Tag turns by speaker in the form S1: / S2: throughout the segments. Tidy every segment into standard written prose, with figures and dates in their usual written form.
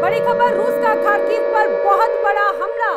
S1: बड़ी खबर, रूस का खार्किव पर बहुत बड़ा हमला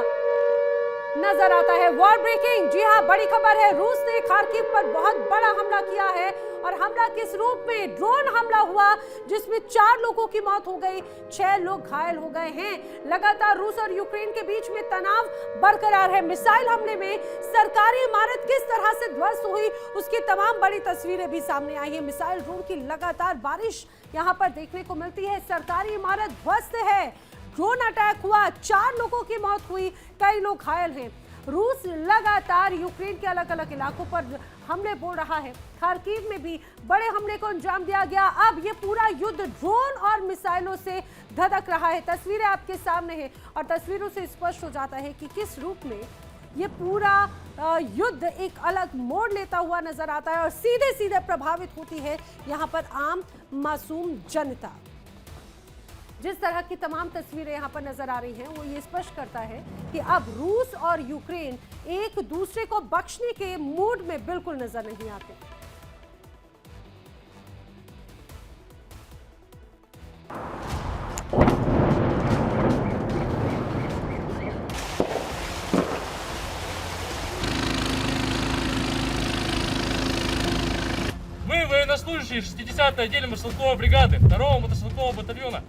S1: नजर आता है। वॉर ब्रेकिंग, जी हां, बड़ी खबर है। रूस ने खार्किव पर बहुत बड़ा हमला किया है और हमला किस रूप में? ड्रोन हमला हुआ जिसमें 4 लोगों की मौत हो गई, 6 लोग घायल हो गए हैं। लगातार रूस और यूक्रेन के बीच में तनाव बरकरार है। मिसाइल हमले में सरकारी इमारत किस तरह से ध्वस्त हुई, उसकी तमाम बड़ी तस्वीरें भी सामने आई है। मिसाइल ड्रोन की लगातार बारिश यहां पर देखने को मिलती है। सरकारी इमारत ध्वस्त है, ड्रोन अटैक हुआ, 4 लोगों की मौत हुई, कई लोग घायल हैं। रूस लगातार यूक्रेन के अलग अलग इलाकों पर हमले बोल रहा है। खार्किव में भी बड़े हमले को अंजाम दिया गया। अब ये पूरा युद्ध ड्रोन और मिसाइलों से धधक रहा है। तस्वीरें आपके सामने हैं और तस्वीरों से स्पष्ट हो जाता है कि किस रूप में ये पूरा युद्ध एक अलग मोड़ लेता हुआ नजर आता है और सीधे सीधे प्रभावित होती है यहाँ पर आम मासूम जनता। जिस तरह की तमाम तस्वीरें यहाँ पर नजर आ रही हैं वो ये स्पष्ट करता है कि अब रूस और यूक्रेन एक दूसरे को बख्शने के मूड में बिल्कुल नजर नहीं आते।
S2: Мы военнослужащие 60-й отдельной мотострелковой бригады 2-го мотострелкового батальона.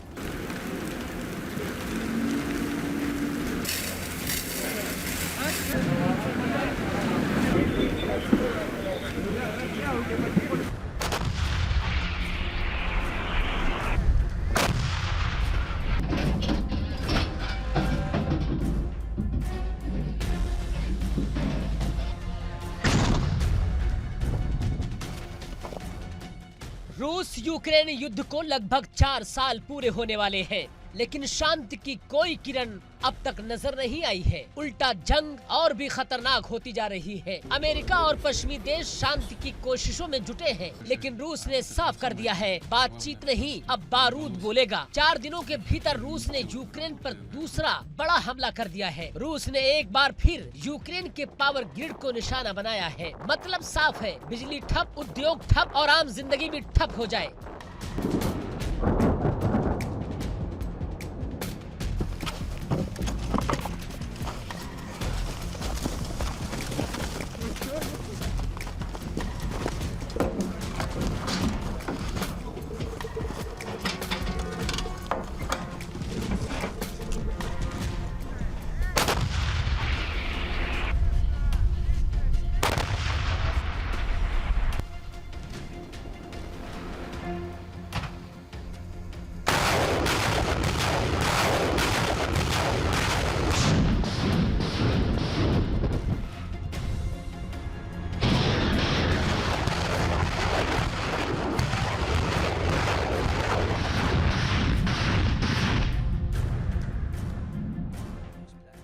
S3: रूस यूक्रेन युद्ध को लगभग 4 साल पूरे होने वाले हैं, लेकिन शांति की कोई किरण अब तक नजर नहीं आई है। उल्टा जंग और भी खतरनाक होती जा रही है। अमेरिका और पश्चिमी देश शांति की कोशिशों में जुटे हैं, लेकिन रूस ने साफ कर दिया है, बातचीत नहीं, अब बारूद बोलेगा। 4 दिनों के भीतर रूस ने यूक्रेन पर दूसरा बड़ा हमला कर दिया है। रूस ने एक बार फिर यूक्रेन के पावर ग्रिड को निशाना बनाया है। मतलब साफ है, बिजली ठप, उद्योग ठप और आम जिंदगी भी ठप हो जाए।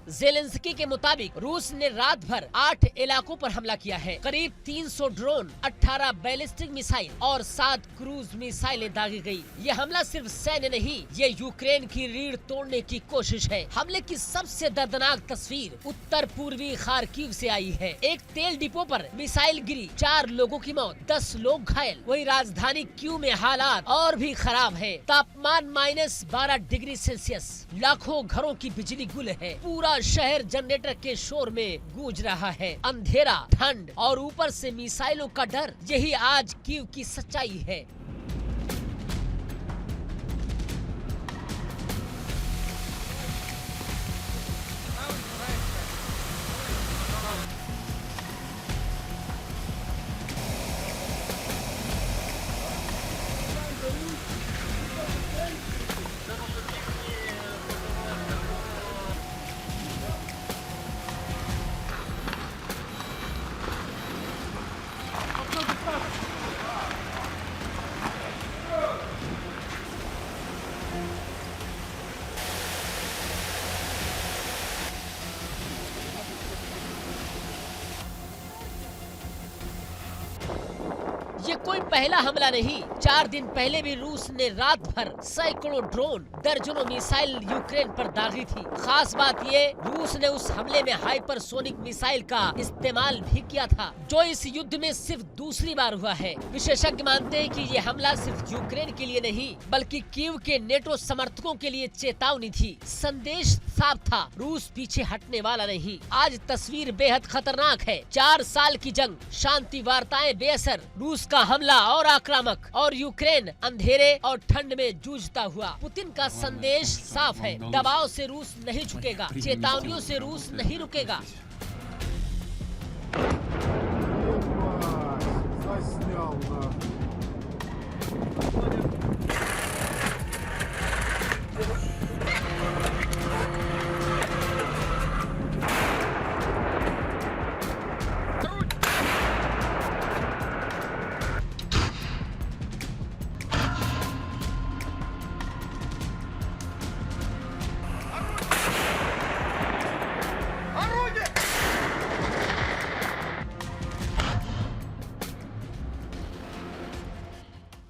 S3: ज़ेलेंस्की के मुताबिक रूस ने रात भर 8 इलाकों पर हमला किया है। करीब 300 ड्रोन, 18 बैलिस्टिक मिसाइल और 7 क्रूज मिसाइलें दागी गई। ये हमला सिर्फ सैन्य नहीं, ये यूक्रेन की रीढ़ तोड़ने की कोशिश है। हमले की सबसे दर्दनाक तस्वीर उत्तर पूर्वी खार्किव से आई है। एक तेल डिपो पर मिसाइल गिरी, 4 लोगों की मौत, 10 लोग घायल। वही राजधानी क्यू में हालात और भी खराब है। तापमान -12 डिग्री सेल्सियस, लाखों घरों की बिजली गुल है। पूरा शहर जनरेटर के शोर में गूंज रहा है। अंधेरा, ठंड और ऊपर से मिसाइलों का डर, यही आज कीव की सच्चाई है। ये कोई पहला हमला नहीं। 4 दिन पहले भी रूस ने रात भर सैकड़ों ड्रोन, दर्जनों मिसाइल यूक्रेन पर दागी थी। खास बात ये, रूस ने उस हमले में हाइपरसोनिक मिसाइल का इस्तेमाल भी किया था, जो इस युद्ध में सिर्फ दूसरी बार हुआ है। विशेषज्ञ मानते हैं कि ये हमला सिर्फ यूक्रेन के लिए नहीं, बल्कि कीव के नेटो समर्थकों के लिए चेतावनी थी। संदेश साफ था, रूस पीछे हटने वाला नहीं। आज तस्वीर बेहद खतरनाक है। 4 साल की जंग, शांति वार्ताएं बेअसर, रूस का हमला और आक्रामक, और यूक्रेन अंधेरे और ठंड में जूझता हुआ। पुतिन का संदेश साफ है, दबाव से रूस नहीं झुकेगा, चेतावनियों से रूस नहीं रुकेगा।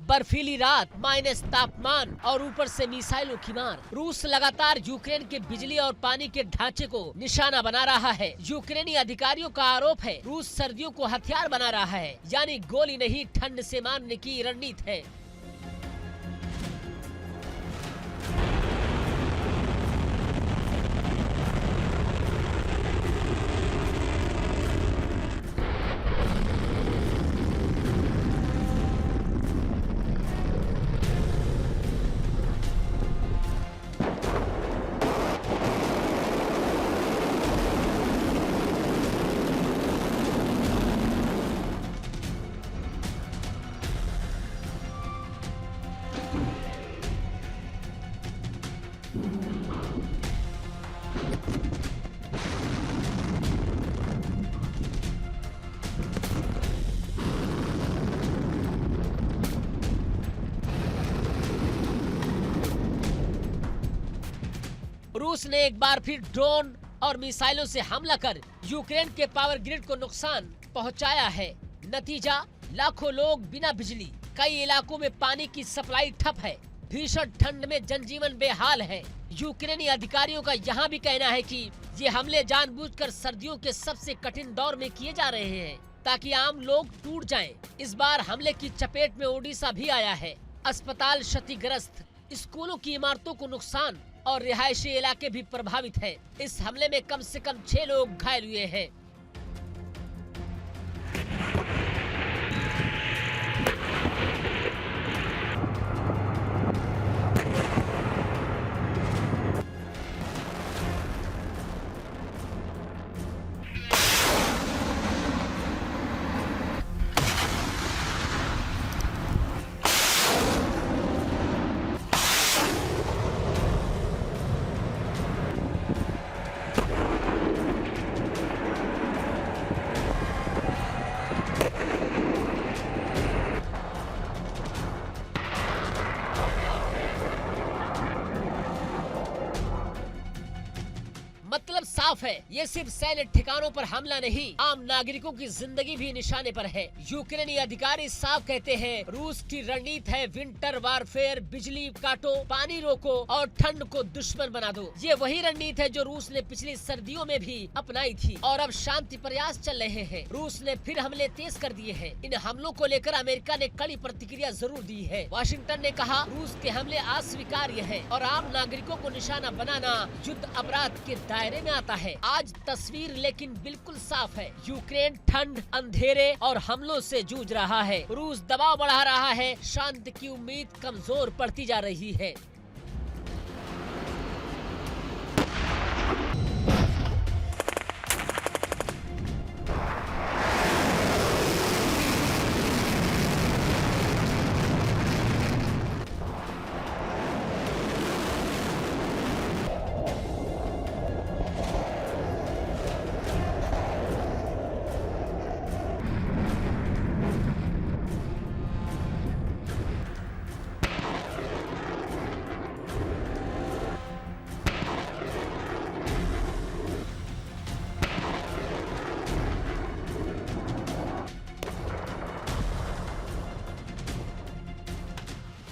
S3: बर्फीली रात, माइनस तापमान और ऊपर से मिसाइलों की मार। रूस लगातार यूक्रेन के बिजली और पानी के ढांचे को निशाना बना रहा है। यूक्रेनी अधिकारियों का आरोप है, रूस सर्दियों को हथियार बना रहा है, यानी गोली नहीं, ठंड से मारने की रणनीति है। रूस ने एक बार फिर ड्रोन और मिसाइलों से हमला कर यूक्रेन के पावर ग्रिड को नुकसान पहुंचाया है। नतीजा, लाखों लोग बिना बिजली, कई इलाकों में पानी की सप्लाई ठप है, भीषण ठंड में जनजीवन बेहाल है। यूक्रेनी अधिकारियों का यहाँ भी कहना है कि ये हमले जानबूझकर सर्दियों के सबसे कठिन दौर में किए जा रहे हैं, ताकि आम लोग टूट जाएं। इस बार हमले की चपेट में ओडिशा भी आया है। अस्पताल क्षतिग्रस्त, स्कूलों की इमारतों को नुकसान और रिहायशी इलाके भी प्रभावित हैं। इस हमले में कम से कम 6 लोग घायल हुए हैं। मतलब साफ है, ये सिर्फ सैन्य ठिकानों पर हमला नहीं, आम नागरिकों की जिंदगी भी निशाने पर है। यूक्रेनी अधिकारी साफ कहते हैं, रूस की रणनीति है विंटर वारफेयर, बिजली काटो, पानी रोको और ठंड को दुश्मन बना दो। ये वही रणनीति है जो रूस ने पिछली सर्दियों में भी अपनाई थी और अब शांति प्रयास चल रहे हैं। रूस ने फिर हमले तेज कर दिए हैं। इन हमलों को लेकर अमेरिका ने कड़ी प्रतिक्रिया जरूर दी है। वाशिंगटन ने कहा, रूस के हमले अस्वीकार्य है और आम नागरिकों को निशाना बनाना युद्ध अपराध के दायरे में आता है। आज तस्वीर लेकिन बिल्कुल साफ है, यूक्रेन ठंड, अंधेरे और हमलों से जूझ रहा है। रूस दबाव बढ़ा रहा है, शांति की उम्मीद कमजोर पड़ती जा रही है।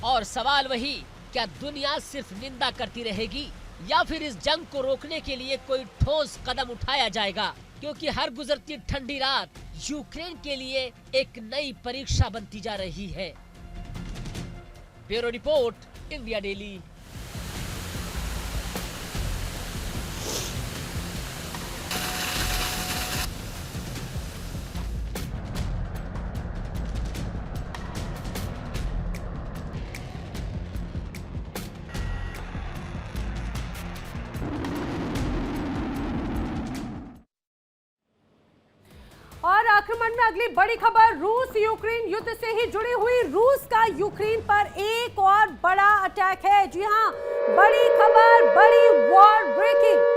S3: और सवाल वही, क्या दुनिया सिर्फ निंदा करती रहेगी या फिर इस जंग को रोकने के लिए कोई ठोस कदम उठाया जाएगा? क्योंकि हर गुजरती ठंडी रात यूक्रेन के लिए एक नई परीक्षा बनती जा रही है। Bureau report, India daily.
S1: और आक्रमण में अगली बड़ी खबर, रूस यूक्रेन युद्ध से ही जुड़ी हुई। रूस का यूक्रेन पर एक और बड़ा अटैक है। जी हां, बड़ी खबर, बड़ी वॉर ब्रेकिंग।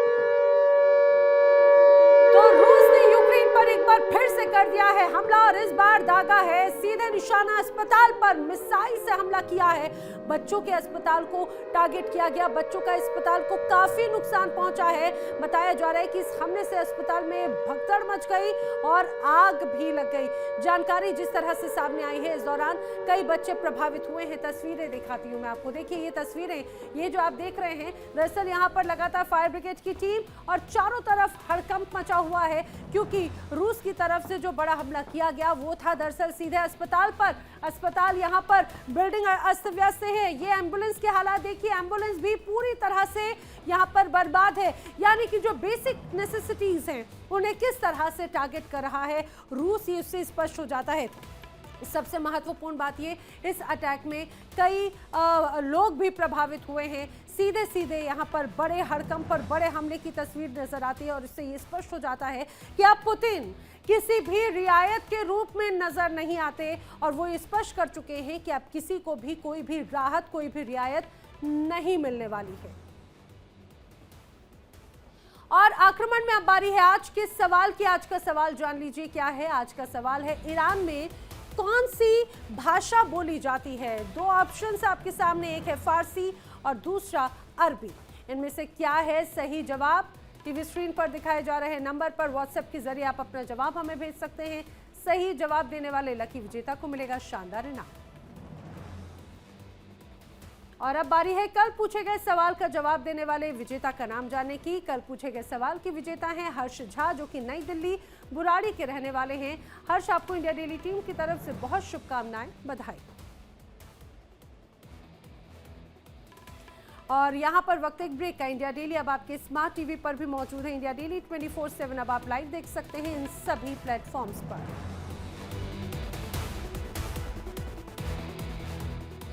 S1: तो रूस ने यूक्रेन पर एक बार फिर से कर दिया है हमला और इस बार दागा है सीधे निशाना अस्पताल पर। मिसाइल से हमला किया है। बच्चों के अस्पताल को टारगेट किया गया। बच्चों का अस्पताल को काफी नुकसान पहुंचा है। बताया जा रहा है कि इस हमले से अस्पताल में भगदड़ मच गई और आग भी लग गई। जानकारी जिस तरह से सामने आई है, इस दौरान कई बच्चे प्रभावित हुए हैं। तस्वीरें दिखाती हूं मैं आपको। देखिए ये तस्वीरें, ये जो आप देख रहे हैं, दरअसल यहाँ पर लगातार फायर ब्रिगेड की टीम और चारों तरफ हड़कंप मचा हुआ है क्योंकि रूस की तरफ से जो बड़ा हमला किया गया वो था दरअसल सीधे अस्पताल पर। अस्पताल यहाँ पर बिल्डिंग अस्त व्यस्त है। ये एम्बुलेंस के हालात देखिए, एम्बुलेंस भी पूरी तरह से यहाँ पर बर्बाद है। यानी कि जो बेसिक नेसेसिटीज हैं उन्हें किस तरह से टारगेट कर रहा है रूस, ये इससे स्पष्ट हो जाता है। सबसे महत्वपूर्ण बात ये, इस अटैक में कई लोग भी प्रभावित हुए हैं। सीधे सीधे यहाँ पर बड़े हड़कंप पर बड़े हमले की तस्वीर नजर आती है और इससे ये स्पष्ट हो जाता है कि अब पुतिन किसी भी रियायत के रूप में नजर नहीं आते और वो ये स्पष्ट कर चुके हैं कि अब किसी को भी कोई भी राहत, कोई भी रियायत नहीं मिलने वाली है। और आक्रमण में अब बारी है आज के सवाल की। आज का सवाल जान लीजिए क्या है। आज का सवाल है, ईरान में कौन सी भाषा बोली जाती है? दो ऑप्शंस आपके सामने, एक है फारसी और दूसरा अरबी। इनमें से क्या है सही जवाब? टीवी स्क्रीन पर दिखाए जा रहे नंबर पर व्हाट्सएप के जरिए आप अपना जवाब हमें भेज सकते हैं। सही जवाब देने वाले लकी विजेता को मिलेगा शानदार इनाम। और अब बारी है कल पूछे गए सवाल का जवाब देने वाले विजेता का नाम जानने की। कल पूछे गए सवाल के विजेता हैं हर्ष झा, जो कि नई दिल्ली बुराड़ी के रहने वाले हैं। हर्ष, आपको इंडिया डेली टीम की तरफ से बहुत शुभकामनाएं, बधाई। और यहाँ पर वक्त एक ब्रेक का। इंडिया डेली अब आपके स्मार्ट टीवी पर भी मौजूद है। इंडिया डेली 24/7 अब आप लाइव देख सकते हैं इन सभी प्लेटफॉर्म्स पर।